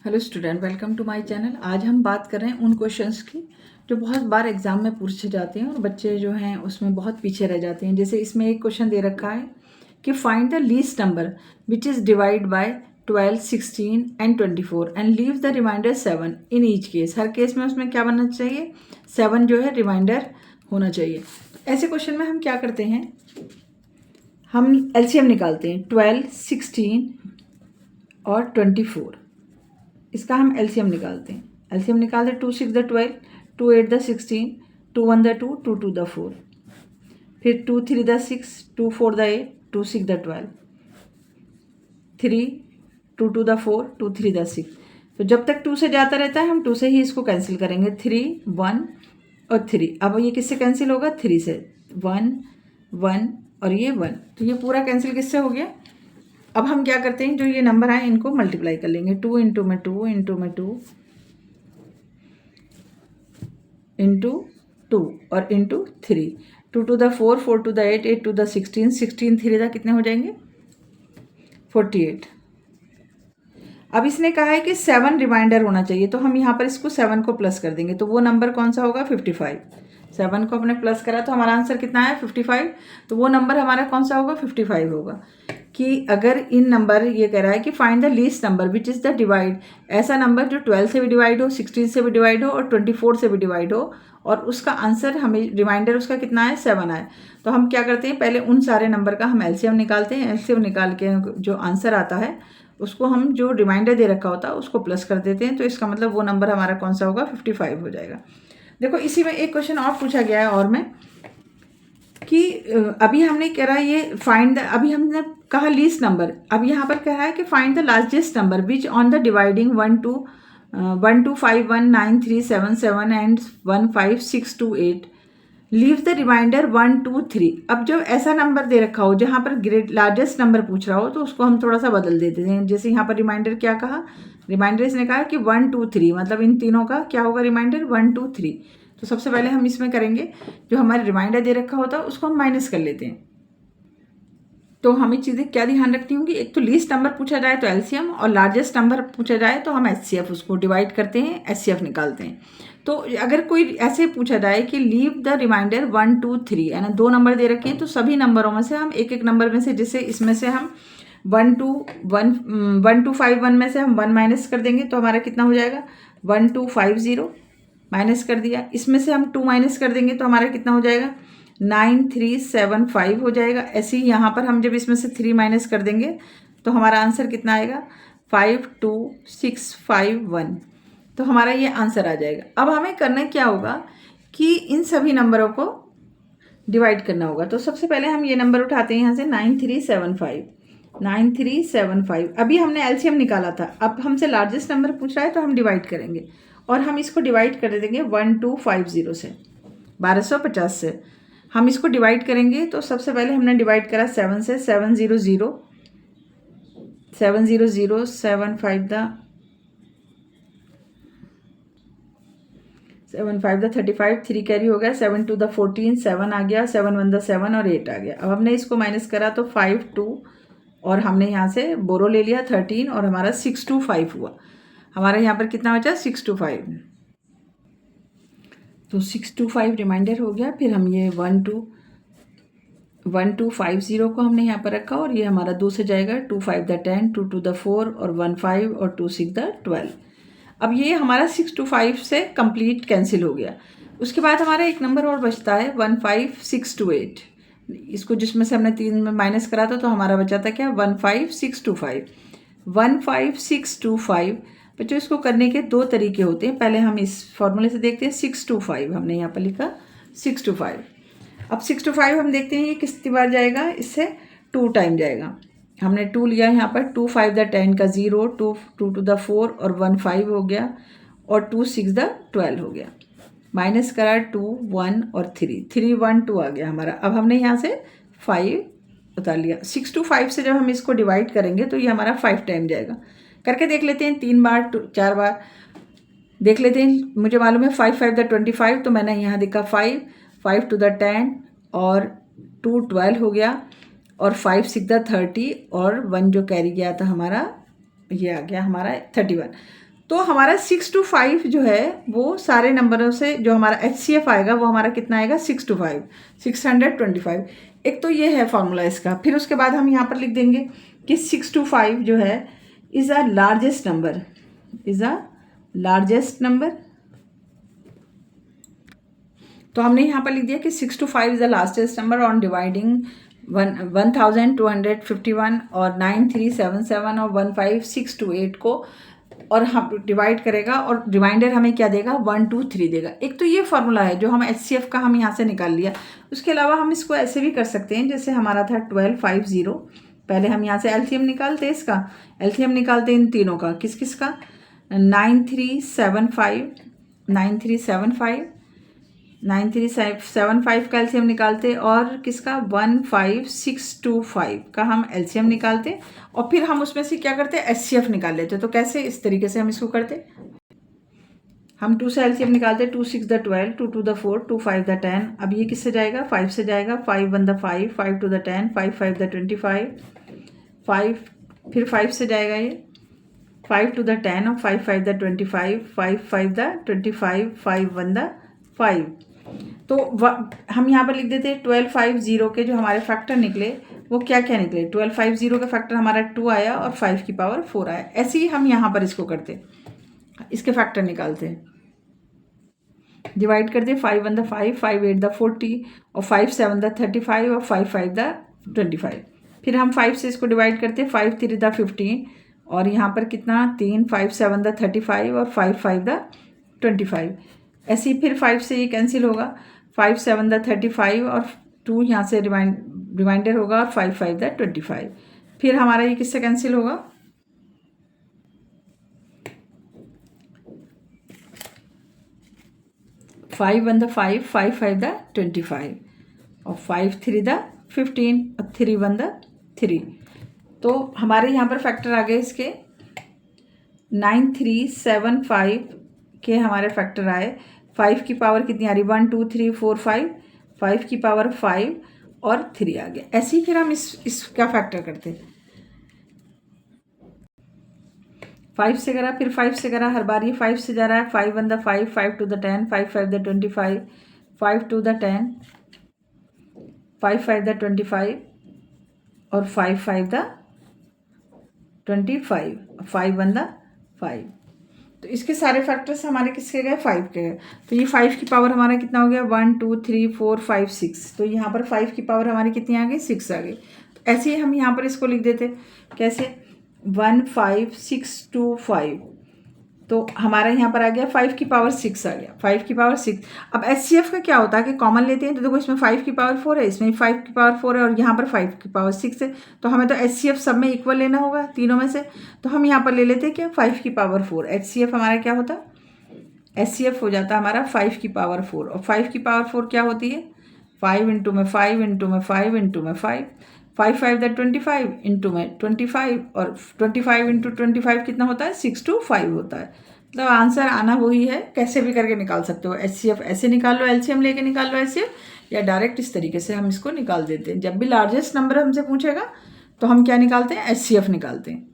Hello student, welcome to my channel. आज हम बात कर रहे हैं उन क्वेश्चंस की जो बहुत बार एग्जाम में पूछे जाते हैं और बच्चे जो हैं उसमें बहुत पीछे रह जाते हैं। जैसे इसमें एक क्वेश्चन दे रखा है कि find the least number which is divide by 12, 16 and 24 and leave the reminder 7 in each case. हर केस में उसमें क्या बनना चाहिए? 7 जो है रिमाइंडर होना चाहिए। ऐसे क्वेश्चन में हम क्या करते हैं, हम एलसीएम निकालते हैं 12, 16 और 24। इसका हम एलसीएम निकालते हैं। एलसीएम निकालते हैं 2 6 द 12, 2 8 द 16, 2 1 द 2, 2 2 द 4, फिर 2 3 the 6, 2 4 the 8, 2 6 the 12, 3 2 2 the 4, 2 3 the 6। तो जब तक 2 से जाता रहता है हम 2 से ही इसको कैंसिल करेंगे। 3 1 और 3। अब ये किससे कैंसिल होगा? 3 से। 1 1 और ये 1, तो ये पूरा कैंसिल किससे हो गया? अब हम क्या करते हैं, जो ये नंबर आए इनको मल्टीप्लाई कर लेंगे। 2 इंटू में 2 इंटू में 2 इंटू 2 और into 3। 2 to the 4, 4 to the 8, 8 to the 16, 16 3 दा कितने हो जाएंगे? 48। अब इसने कहा है कि 7 रिमाइंडर होना चाहिए, तो हम यहाँ पर इसको 7 को प्लस कर देंगे। तो वो नंबर कौन सा होगा? 55। 7 को हमने प्लस करा तो हमारा आंसर कितना है? 55। तो वो नंबर हमारा कौन सा होगा? 55 होगा। कि अगर इन नंबर ये कह रहा है कि find the least number which is the divide, ऐसा नंबर जो 12 से भी डिवाइड हो, 16 से भी डिवाइड हो और 24 से भी डिवाइड हो, और उसका आंसर हमें रिमाइंडर उसका कितना है? 7 आए। तो हम क्या करते हैं, पहले उन सारे नंबर का हम एलसीएम निकालते हैं। एलसीएम निकाल के जो आंसर आता है उसको हम जो रिमाइंडर दे रखा होता है उसको प्लस कर देते हैं। तो इसका मतलब वो नंबर हमारा कौन सा होगा? 55 हो जाएगा। देखो इसी में एक क्वेश्चन और पूछा गया है और में कि अभी हमने करा ये फाइंड द, अभी हमने कहा लीस्ट नंबर, अब यहाँ पर कहा है कि find the largest number which on the dividing 1 2 5 1 9 3 7 7 and 1 5 6 2 8 leave the reminder 1 2 3। अब जो ऐसा नंबर दे रखा हो जहाँ पर लार्जेस्ट नंबर पूछ रहा हो तो उसको हम थोड़ा सा बदल देते हैं। जैसे यहाँ पर रिमाइंडर क्या कहा? रिमाइंडर इसने कहा कि 1 2 3, मतलब इन तीनों का क्या होगा रिमाइंडर? 1 2 3। तो सबसे पहले हम इसमें करेंगे, जो हमारे रिमाइंडर दे रखा होता है उसको हम माइनस कर लेते हैं। तो हमें चीज़ें क्या ध्यान रखनी होंगी? एक तो लीस्ट नंबर पूछा जाए तो एलसीएम, और लार्जेस्ट नंबर पूछा जाए तो हम एचसीएफ, उसको डिवाइड करते हैं, एचसीएफ निकालते हैं। तो अगर कोई ऐसे पूछा जाए कि लीव द रिमाइंडर 1 2 3, यानी 2 नंबर दे रखे हैं, तो सभी नंबरों में से हम एक एक नंबर में से, जैसे इसमें से हम 1 2 5 1 में से हम 1 माइनस कर देंगे तो हमारा कितना हो जाएगा? 1 2 5 0 माइनस कर दिया। इसमें से हम 2 माइनस कर देंगे तो हमारा कितना हो जाएगा? 9 3 7 5 हो जाएगा। ऐसे ही यहाँ पर हम जब इसमें से 3 माइनस कर देंगे तो हमारा आंसर कितना आएगा? 5 2 6 5 1। तो हमारा ये आंसर आ जाएगा। अब हमें करना क्या होगा कि इन सभी नंबरों को डिवाइड करना होगा। तो सबसे पहले हम ये नंबर उठाते हैं यहाँ से 9375। अभी हमने एलसीएम निकाला था, अब हमसे लार्जेस्ट नंबर पूछ रहा है तो हम डिवाइड करेंगे, और हम इसको डिवाइड कर देंगे 1250 से, 1250 से हम इसको डिवाइड करेंगे। तो सबसे पहले हमने डिवाइड करा 7 से, 700 700 7 5 द 7 5 द 35, 3 कैरी हो गया, 7 2 द 14, 7 आ गया, 7 1 द 7 और 8 आ गया। अब हमने इसको माइनस करा तो 5 2, और हमने यहाँ से बोरो ले लिया 13, और हमारा 6 2 5 हुआ। हमारा यहाँ पर कितना बचा? 6 2 5। तो 6 2 5 रिमाइंडर हो गया। फिर हम ये 1 2 5 0 को हमने यहाँ पर रखा, और ये हमारा 2 से जाएगा, 2 5 द 10, 2 2 द 4 और 1 5 और 2 6 द 12। अब ये हमारा 6 2 5 से कंप्लीट कैंसिल हो गया। उसके बाद हमारा एक नंबर और बचता है 1 5 6 2 8। इसको जिसमें से हमने 3 में माइनस करा था तो हमारा बचा था क्या? 1 5 6 2 5। 1 5 6 2 5। बच्चों इसको करने के 2 तरीके होते हैं। पहले हम इस फॉर्मूले से देखते हैं। 6 2 5 हमने यहाँ पर लिखा 6 2 5। अब 6 2 5 हम देखते हैं ये कितनी बार जाएगा? इससे 2 टाइम जाएगा। हमने 2 लिया यहाँ पर, 2 5 द 10 का 0, 2 2 टू द 4 और 1 5 हो गया, और 2 6 द 12 हो गया। माइनस करा 2 1 और 3 3 1 2 आ गया हमारा। अब हमने यहाँ से 5 उतार लिया। 6 2 5 से जब हम इसको डिवाइड करेंगे तो ये हमारा 5 टाइम जाएगा। करके देख लेते हैं, 3 बार 4 बार देख लेते हैं। मुझे मालूम है 5 5 द 25, तो मैंने यहाँ देखा 5 5 टू द 10 और 2 12 हो गया, और 5 6 द 30 और 1 जो कैरी गया था हमारा, ये आ गया हमारा 31। तो हमारा 6 to 5 जो है वो सारे नंबरों से जो हमारा HCF आएगा वो हमारा कितना आएगा 6 to 5 625। एक तो ये है फॉर्मूला इसका। फिर उसके बाद हम यहाँ पर लिख देंगे कि 6 to 5 जो है is a largest number, is a largest number. तो हमने यहाँ पर लिख दिया कि 6 to 5 is the largest number on dividing 1251 और 9377 और 15628 को, और हम डिवाइड करेगा और रिमाइंडर हमें क्या देगा 1 2 3 देगा। एक तो ये फॉर्मूला है जो हम HCF का हम यहाँ से निकाल लिया। उसके अलावा हम इसको ऐसे भी कर सकते हैं जैसे हमारा था 1250। पहले हम यहाँ से LCM निकालते हैं, इसका LCM निकालते हैं इन तीनों का, किस किस का 9375 का LCM निकालते और किसका 15625 का हम LCM निकालते और फिर हम उसमें से क्या करते HCF निकाल लेते। तो कैसे, इस तरीके से हम इसको करते। हम 2 से LCM निकालते, 2 6 द 12, 2 2 द 4, 2 5 द 10। अब ये किससे जाएगा 5 से जाएगा, 5 1 द 5, 5 2 द 10, 5 5 द 25, 5 फिर 5 से जाएगा ये 5 2 द 10 और 5 5 द 25, 5 5 द 25, 5 1 द 5। तो हम यहाँ पर लिख देते हैं 1250 के जो हमारे फैक्टर निकले वो क्या क्या निकले। 1250 का फैक्टर हमारा 2 आया और 5 की पावर 4 आया। ऐसे ही हम यहाँ पर इसको करते, इसके फैक्टर निकालते हैं, डिवाइड करते 5 1 द 5, 5 8 द 40 और 5 7 द 35 और 5 5 द 25। फिर हम 5 से इसको डिवाइड करते 5 3 द 15 और यहाँ पर कितना 3, 5 7 द 35 और 5 5 द 25। ऐसे ही फिर 5 से ये कैंसिल होगा, 5 7 द 35 और 2 यहाँ से रिमाइंडर होगा और 5 5 द 25। फिर हमारा ये किससे कैंसिल होगा 5 1 द 5, 5 5 द 25 और 5 3 द 15 और 3 1 द 3। तो हमारे यहाँ पर फैक्टर आ गए इसके 9375 के हमारे फैक्टर आए। 5 की पावर कितनी आ रही 1 2 3 4 5, 5 की पावर 5 और 3 आ गया। ऐसे ही फिर हम इसका फैक्टर करते हैं, 5 से करा फिर 5 से करा, हर बार ये 5 से जा रहा है। 5 1 the 5, 5 2 the 10, 5 5 the 25, 5 2 the 10, 5 5 the 25 और 5 5 द 25, 5 1 द 5। तो इसके सारे फैक्टर्स हमारे किसके गए 5 के गए। तो ये 5 की पावर हमारा कितना हो गया 1 2 3 4 5 6। तो यहाँ पर 5 की पावर हमारी कितनी आ गई 6 आ गई। तो ऐसे ही हम यहाँ पर इसको लिख देते कैसे 15625। तो हमारा यहाँ पर आ गया 5 की पावर 6 आ गया, 5 की पावर 6। अब HCF का क्या होता है कि कॉमन लेते हैं तो देखो इसमें 5 की पावर 4 है, इसमें 5 की पावर 4 है और यहाँ पर 5 की पावर 6 है। तो हमें तो HCF सब में इक्वल लेना होगा तीनों में से। तो हम यहाँ पर ले लेते हैं क्या 5 की पावर 4। HCF हमारा क्या होता HCF हो जाता हमारा 5 की पावर 4 और 5 की पावर 4 क्या होती है 5 इंटू में 5 इंटू में 5 इंटू में 5, 5 5 द 25 इंटू में 25 और 25 इंटू 25 कितना होता है 6 to 5 होता है। मतलब आंसर आना वही है, कैसे भी करके निकाल सकते हो। HCF ऐसे निकाल लो, LCM लेके निकाल लो HCF, या डायरेक्ट इस तरीके से हम इसको निकाल देते हैं। जब भी लार्जेस्ट नंबर हमसे पूछेगा तो हम क्या निकालते हैं HCF निकालते हैं।